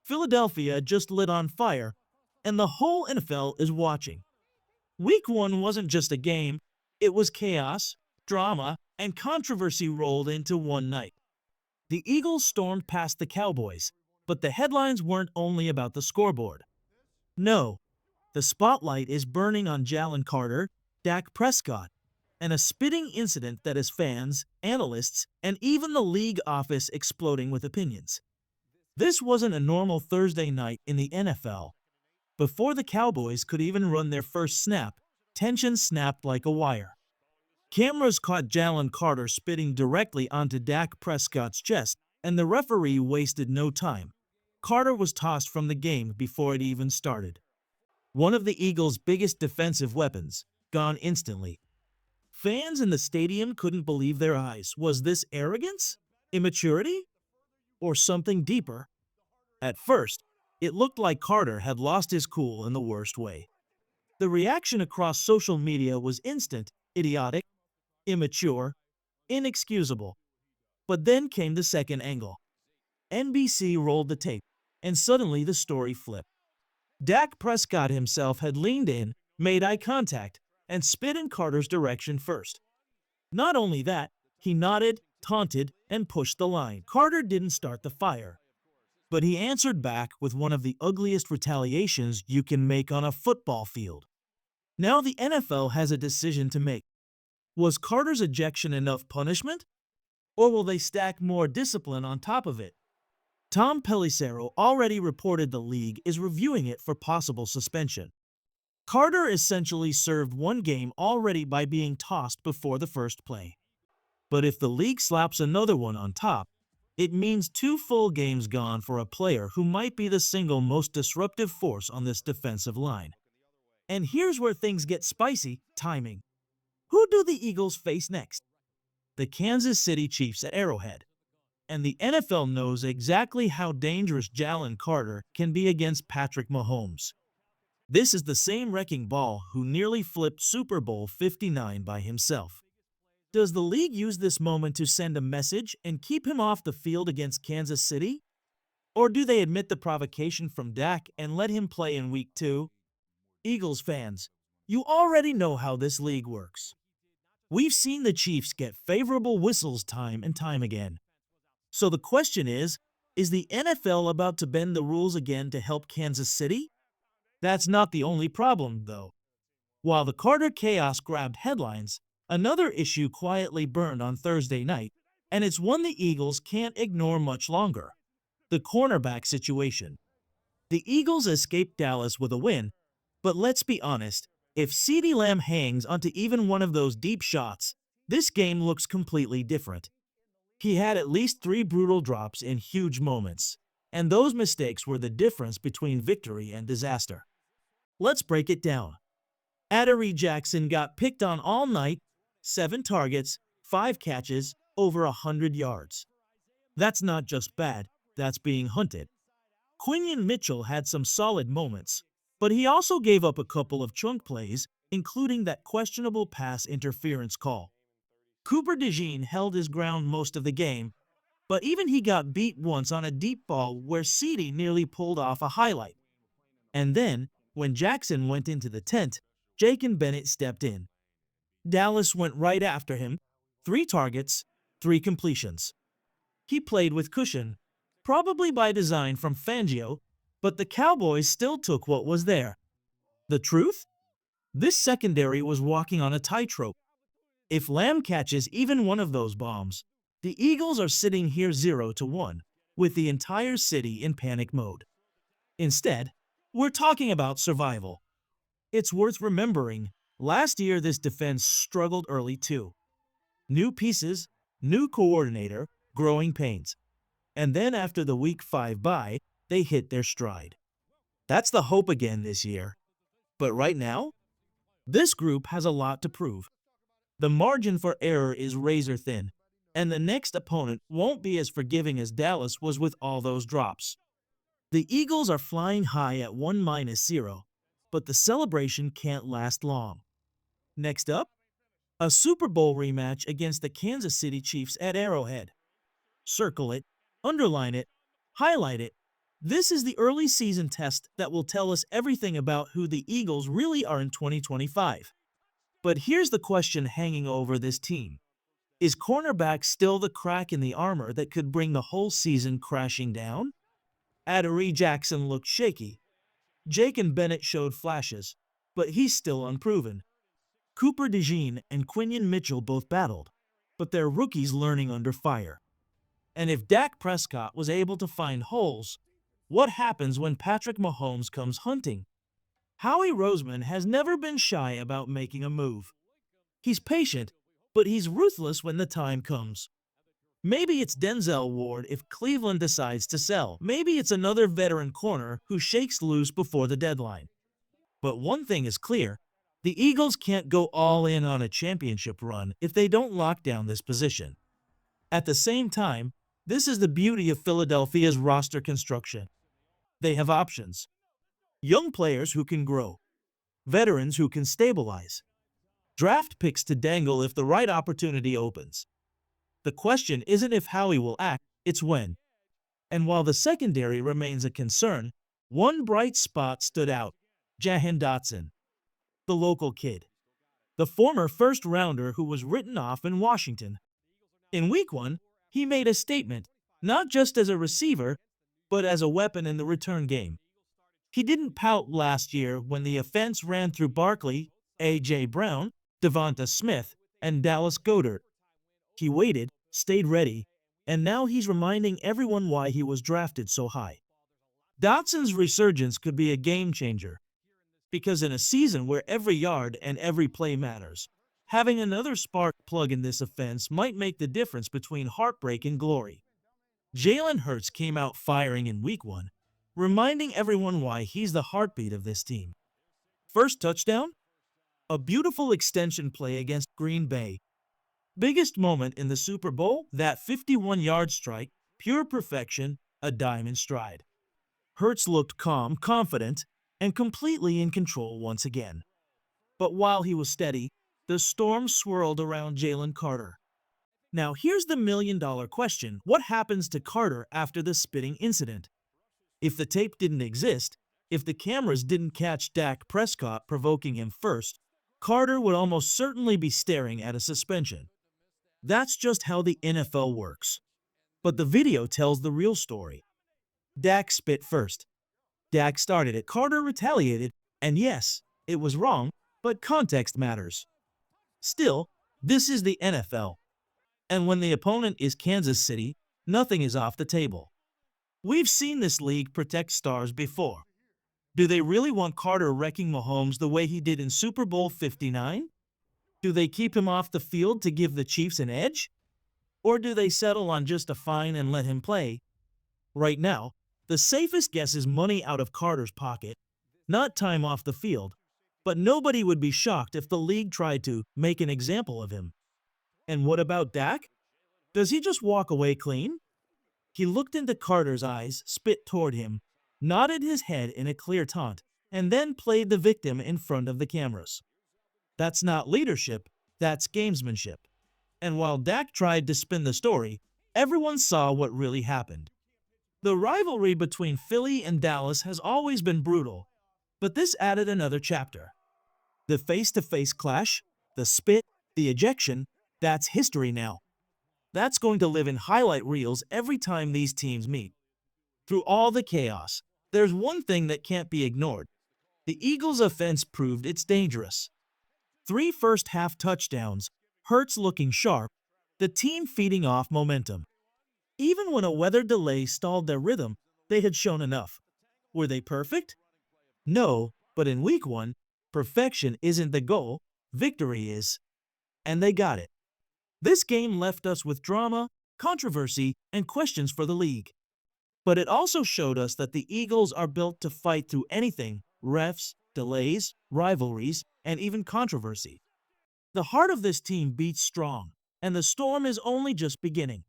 Philadelphia just lit on fire, and the whole NFL is watching. Week 1 wasn't just a game, it was chaos, drama, and controversy rolled into one night. The Eagles stormed past the Cowboys, but the headlines weren't only about the scoreboard. No, the spotlight is burning on Jalen Carter, Dak Prescott, and a spitting incident that has fans, analysts, and even the league office exploding with opinions. This wasn't a normal Thursday night in the NFL. Before the Cowboys could even run their first snap, tension snapped like a wire. Cameras caught Jalen Carter spitting directly onto Dak Prescott's chest, and the referee wasted no time. Carter was tossed from the game before it even started. One of the Eagles' biggest defensive weapons, gone instantly. Fans in the stadium couldn't believe their eyes. Was this arrogance? Immaturity? Or something deeper? At first, it looked like Carter had lost his cool in the worst way. The reaction across social media was instant, idiotic, immature, inexcusable. But then came the second angle. NBC rolled the tape, and suddenly the story flipped. Dak Prescott himself had leaned in, made eye contact, and spit in Carter's direction first. Not only that, he nodded, taunted, and pushed the line. Carter didn't start the fire, but he answered back with one of the ugliest retaliations you can make on a football field. Now the NFL has a decision to make. Was Carter's ejection enough punishment? Or will they stack more discipline on top of it? Tom Pelissero already reported the league is reviewing it for possible suspension. Carter essentially served one game already by being tossed before the first play. But if the league slaps another one on top, it means 2 full games gone for a player who might be the single most disruptive force on this defensive line. And here's where things get spicy: timing. Who do the Eagles face next? The Kansas City Chiefs at Arrowhead. And the NFL knows exactly how dangerous Jalen Carter can be against Patrick Mahomes. This is the same wrecking ball who nearly flipped Super Bowl 59 by himself. Does the league use this moment to send a message and keep him off the field against Kansas City? Or do they admit the provocation from Dak and let him play in Week 2? Eagles fans, you already know how this league works. We've seen the Chiefs get favorable whistles time and time again. So the question is the NFL about to bend the rules again to help Kansas City? That's not the only problem, though. While the Carter chaos grabbed headlines, another issue quietly burned on Thursday night, and it's one the Eagles can't ignore much longer: the cornerback situation. The Eagles escaped Dallas with a win, but let's be honest, if CeeDee Lamb hangs onto even one of those deep shots, this game looks completely different. He had at least 3 brutal drops in huge moments, and those mistakes were the difference between victory and disaster. Let's break it down. Adoree Jackson got picked on all night: 7 targets, 5 catches, over 100 yards. That's not just bad, that's being hunted. Quinion Mitchell had some solid moments, but he also gave up a couple of chunk plays, including that questionable pass interference call. Cooper DeJean held his ground most of the game, but even he got beat once on a deep ball where CeeDee nearly pulled off a highlight. And then, when Jackson went into the tent, Jaylen Bennett stepped in. Dallas went right after him: 3 targets, 3 completions. He played with cushion, probably by design from Fangio, but the Cowboys still took what was there. The truth? This secondary was walking on a tightrope. If Lamb catches even one of those bombs, the Eagles are sitting here 0-1, with the entire city in panic mode. Instead, we're talking about survival. It's worth remembering, last year this defense struggled early too. New pieces, new coordinator, growing pains. And then after the Week 5 bye, they hit their stride. That's the hope again this year. But right now, this group has a lot to prove. The margin for error is razor thin, and the next opponent won't be as forgiving as Dallas was with all those drops. The Eagles are flying high at 1-0, but the celebration can't last long. Next up, a Super Bowl rematch against the Kansas City Chiefs at Arrowhead. Circle it, underline it, highlight it. This is the early season test that will tell us everything about who the Eagles really are in 2025. But here's the question hanging over this team. Is cornerback still the crack in the armor that could bring the whole season crashing down? Adoree Jackson looked shaky. Jake Bennett showed flashes, but he's still unproven. Cooper DeJean and Quinion Mitchell both battled, but they're rookies learning under fire. And if Dak Prescott was able to find holes, what happens when Patrick Mahomes comes hunting? Howie Roseman has never been shy about making a move. He's patient, but he's ruthless when the time comes. Maybe it's Denzel Ward if Cleveland decides to sell. Maybe it's another veteran corner who shakes loose before the deadline. But one thing is clear, the Eagles can't go all in on a championship run if they don't lock down this position. At the same time, this is the beauty of Philadelphia's roster construction. They have options. Young players who can grow. Veterans who can stabilize. Draft picks to dangle if the right opportunity opens. The question isn't if Howie will act, it's when. And while the secondary remains a concern, one bright spot stood out: Jahan Dotson, the local kid. The former first-rounder who was written off in Washington. In Week 1, he made a statement, not just as a receiver, but as a weapon in the return game. He didn't pout last year when the offense ran through Barkley, A.J. Brown, Devonta Smith, and Dallas Goedert. He waited, stayed ready, and now he's reminding everyone why he was drafted so high. Dotson's resurgence could be a game-changer, because in a season where every yard and every play matters, having another spark plug in this offense might make the difference between heartbreak and glory. Jalen Hurts came out firing in Week 1, reminding everyone why he's the heartbeat of this team. First touchdown? A beautiful extension play against Green Bay. Biggest moment in the Super Bowl? That 51-yard strike, pure perfection, a dime in stride. Hurts looked calm, confident, and completely in control once again. But while he was steady, the storm swirled around Jalen Carter. Now here's the million-dollar question: what happens to Carter after the spitting incident? If the tape didn't exist, if the cameras didn't catch Dak Prescott provoking him first, Carter would almost certainly be staring at a suspension. That's just how the NFL works. But the video tells the real story. Dak spit first. Dak started it, Carter retaliated, and yes, it was wrong, but context matters. Still, this is the NFL. And when the opponent is Kansas City, nothing is off the table. We've seen this league protect stars before. Do they really want Carter wrecking Mahomes the way he did in Super Bowl 59? Do they keep him off the field to give the Chiefs an edge? Or do they settle on just a fine and let him play? Right now, the safest guess is money out of Carter's pocket, not time off the field. But nobody would be shocked if the league tried to make an example of him. And what about Dak? Does he just walk away clean? He looked into Carter's eyes, spit toward him, nodded his head in a clear taunt, and then played the victim in front of the cameras. That's not leadership, that's gamesmanship. And while Dak tried to spin the story, everyone saw what really happened. The rivalry between Philly and Dallas has always been brutal, but this added another chapter. The face-to-face clash, the spit, the ejection, that's history now. That's going to live in highlight reels every time these teams meet. Through all the chaos, there's one thing that can't be ignored. The Eagles' offense proved it's dangerous. 3 first-half touchdowns, Hurts looking sharp, the team feeding off momentum. Even when a weather delay stalled their rhythm, they had shown enough. Were they perfect? No, but in Week 1, perfection isn't the goal, victory is. And they got it. This game left us with drama, controversy, and questions for the league. But it also showed us that the Eagles are built to fight through anything: refs, delays, rivalries, and even controversy. The heart of this team beats strong, and the storm is only just beginning.